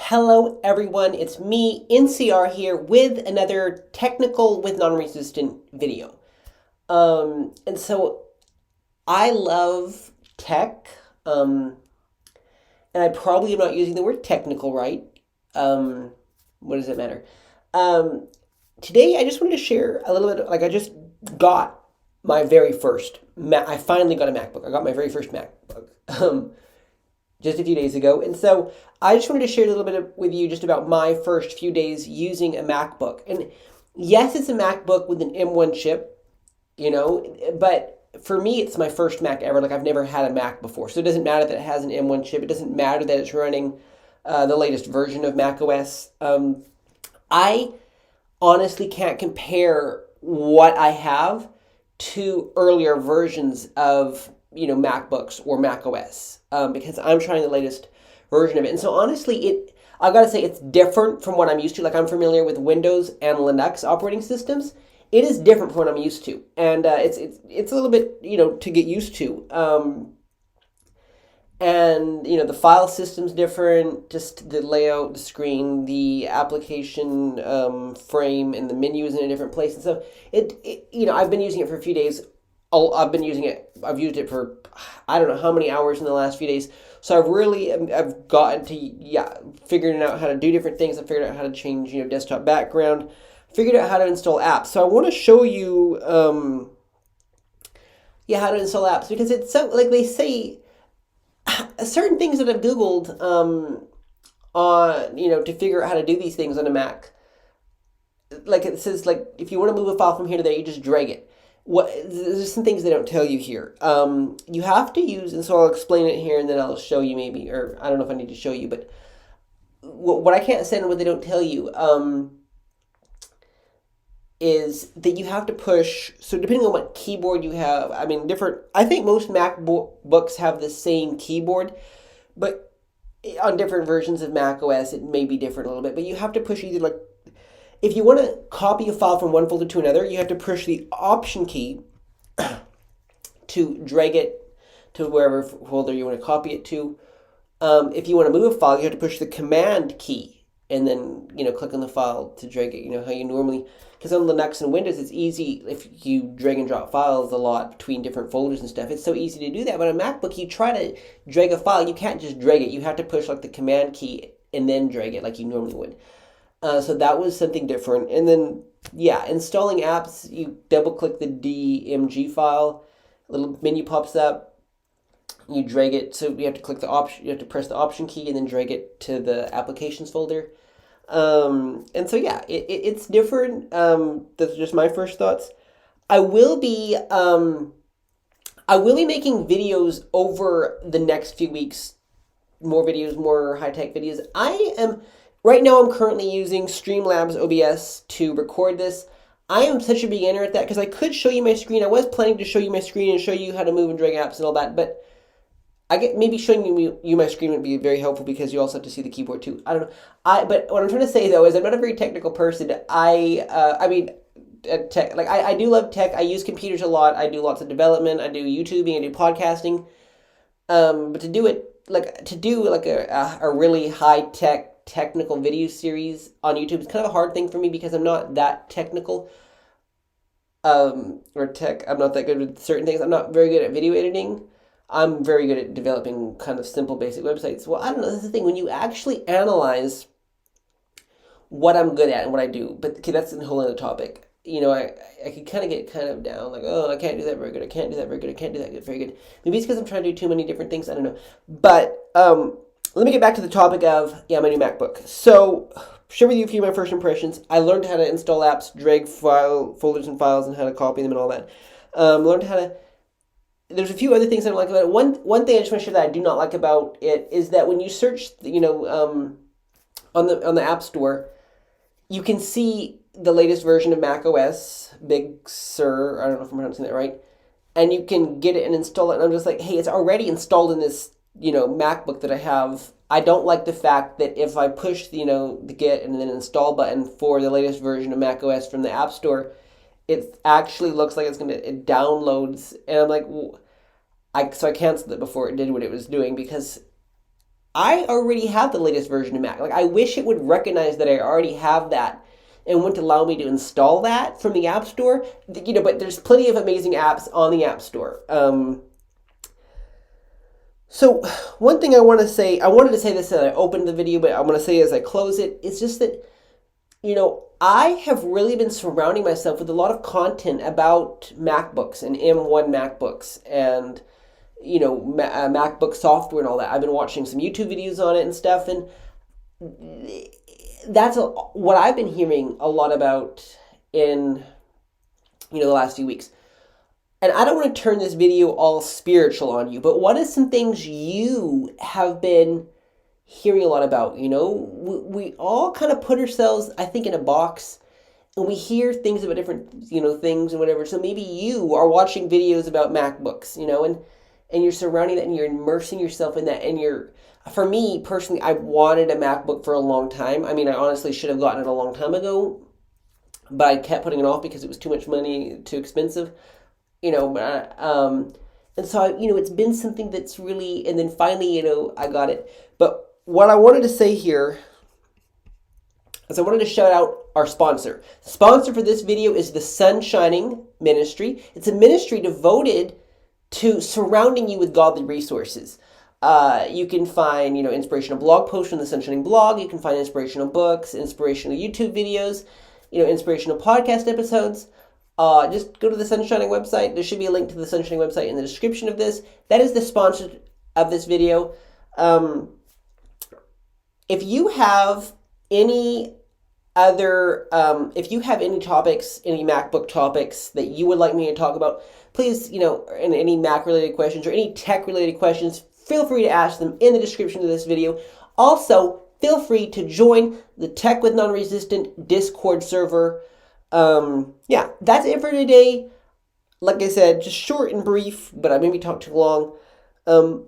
Hello everyone, it's me, NCR here with another technical with non-resistant video. And so I love tech, and I probably am not using the word technical right. What does it matter? Um, Today I just wanted to share a little bit, like I just got my very first, I finally got a MacBook. I got my very first MacBook. Just a few days ago. And so I just wanted to share a little bit with you just about my first few days using a MacBook. And yes, it's a MacBook with an M1 chip, but for me, it's my first Mac ever. Like I've never had a Mac before. So it doesn't matter that it has an M1 chip. It doesn't matter that it's running the latest version of macOS. I honestly can't compare what I have to earlier versions of MacBooks or macOS because I'm trying the latest version of it. And so honestly, I've got to say it's different from what I'm used to. Like I'm familiar with Windows and Linux operating systems. It is different from what I'm used to, and it's a little bit to get used to. And the file system's different, just the layout, the screen, the application frame, and the menu is in a different place. And so I've been using it for a few days. I've used it for I don't know how many hours in the last few days. So I've gotten to figuring out how to do different things. I figured out how to change desktop background. Figured out how to install apps. So I want to show you how to install apps because it's so like they say certain things that I've Googled on to figure out how to do these things on a Mac. Like it says, like if you want to move a file from here to there, you just drag it. There's some things they don't tell you here. You have to use, and so I'll explain it here, and then I'll show you maybe, or I don't know if I need to show you, but what I can't say and what they don't tell you is that you have to push. So depending on what keyboard you have, I mean, I think most MacBooks have the same keyboard, but on different versions of macOS, it may be different a little bit. But you have to push either like. If you want to copy a file from one folder to another, you have to push the Option key to drag it to wherever folder you want to copy it to. If you want to move a file, you have to push the Command key and then click on the file to drag it. How you normally, because on Linux and Windows, it's easy if you drag and drop files a lot between different folders and stuff. It's so easy to do that. But on Macbook, you try to drag a file, you can't just drag it. You have to push like the Command key and then drag it like you normally would. So that was something different. And then, installing apps, you double click the DMG file, a little menu pops up, you drag it. So you have to click you have to press the Option key and then drag it to the applications folder. And so, it's different. Those are just my first thoughts. I will be making videos over the next few weeks, more videos, more high-tech videos. Right now, I'm currently using Streamlabs OBS to record this. I am such a beginner at that because I could show you my screen. I was planning to show you my screen and show you how to move and drag apps and all that, but maybe showing you my screen would be very helpful because you also have to see the keyboard too. I don't know. But what I'm trying to say though is I'm not a very technical person. Tech, like I do love tech. I use computers a lot. I do lots of development. I do YouTubing. I do podcasting. But to do a really high tech technical video series on YouTube is kind of a hard thing for me because I'm not that technical or tech. I'm not that good with certain things. I'm not very good at video editing. I'm very good at developing kind of simple basic websites. Well, I don't know, that's the thing when you actually analyze what I'm good at and what I do. But okay, that's a whole other topic. I could kind of get down like, oh, I can't do that very good. I can't do that very good. I can't do that very good. Maybe it's because I'm trying to do too many different things. I don't know. But let me get back to the topic of, my new MacBook. So, share with you a few of my first impressions. I learned how to install apps, drag folders and files, and how to copy them and all that. Learned how to... There's a few other things I don't like about it. One thing I just want to share that I do not like about it is that when you search, on the App Store, you can see the latest version of macOS, Big Sur, I don't know if I'm pronouncing that right, and you can get it and install it, and I'm just like, hey, it's already installed in this MacBook that I have. I don't like the fact that if I push the get and then install button for the latest version of macOS from the App Store, it actually looks like it downloads, and I'm like, so I canceled it before it did what it was doing because I already have the latest version of Mac. Like, I wish it would recognize that I already have that and wouldn't allow me to install that from the App Store. But there's plenty of amazing apps on the App Store. So one thing I wanted to say this as I opened the video, but I'm going to say as I close it, it's just that, I have really been surrounding myself with a lot of content about MacBooks and M1 MacBooks and, MacBook software and all that. I've been watching some YouTube videos on it and stuff, and that's what I've been hearing a lot about in, the last few weeks. And I don't want to turn this video all spiritual on you, but what are some things you have been hearing a lot about? We all kind of put ourselves, I think, in a box, and we hear things about different, things and whatever. So maybe you are watching videos about MacBooks, and you're surrounding that and you're immersing yourself in that. And for me personally, I wanted a MacBook for a long time. I mean, I honestly should have gotten it a long time ago, but I kept putting it off because it was too much money, too expensive. And so, it's been something that's really, and then finally, I got it. But what I wanted to say here is I wanted to shout out our sponsor. The sponsor for this video is the Sun Shining Ministry. It's a ministry devoted to surrounding you with godly resources. You can find, inspirational blog posts from the Sun Shining blog. You can find inspirational books, inspirational YouTube videos, inspirational podcast episodes. Just go to the Sun Shining website. There should be a link to the Sun Shining website in the description of this. That is the sponsor of this video. If you have any topics, any MacBook topics that you would like me to talk about, please, and any Mac related questions or any tech related questions, feel free to ask them in the description of this video. Also, feel free to join the Tech with Non-Resistant Discord server. That's it for today. Like I said, just short and brief, but I maybe talked too long. I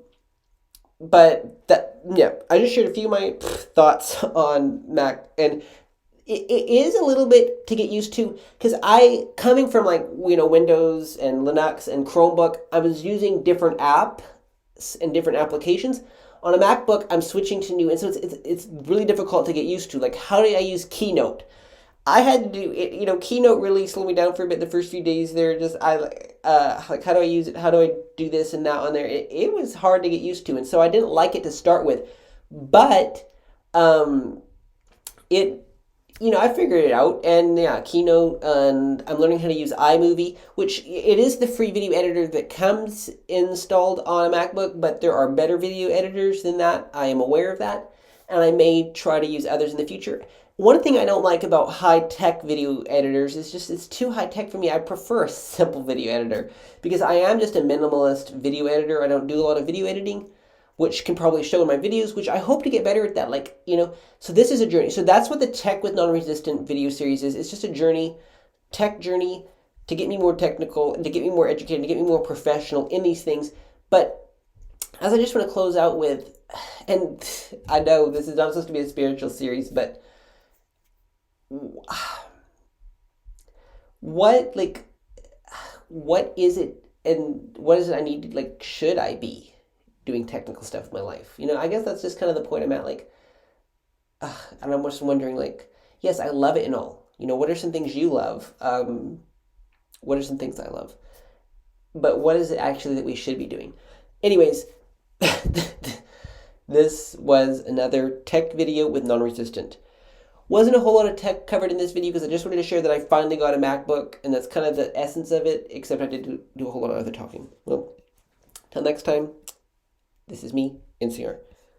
just shared a few of my thoughts on Mac, and it is a little bit to get used to, because coming from Windows and Linux and Chromebook, I was using different apps and different applications. On a MacBook, I'm switching to new, and so it's really difficult to get used to. Like, how do I use Keynote? I had to do it, Keynote really slowed me down for a bit the first few days there. How do I use it? How do I do this and that on there? It was hard to get used to, and so I didn't like it to start with. But I figured it out, and Keynote, and I'm learning how to use iMovie, which it is the free video editor that comes installed on a MacBook, but there are better video editors than that. I am aware of that, and I may try to use others in the future. One thing I don't like about high-tech video editors is just it's too high-tech for me. I prefer a simple video editor because I am just a minimalist video editor. I don't do a lot of video editing, which can probably show in my videos, which I hope to get better at that. So this is a journey. So that's what the Tech with Non-Resistant video series is. It's just a journey, tech journey, to get me more technical, and to get me more educated, to get me more professional in these things. But as I just want to close out with, and I know this is not supposed to be a spiritual series, but what is it, and what is it I need to, should I be doing technical stuff in my life? I guess that's just kind of the point I'm at, and I'm just wondering, yes, I love it and all. What are some things you love? What are some things I love? But what is it actually that we should be doing? Anyways, this was another tech video with Non-Resistant. Wasn't a whole lot of tech covered in this video because I just wanted to share that I finally got a MacBook, and that's kind of the essence of it, except I did do a whole lot of other talking. Well, till next time, this is me, NCR.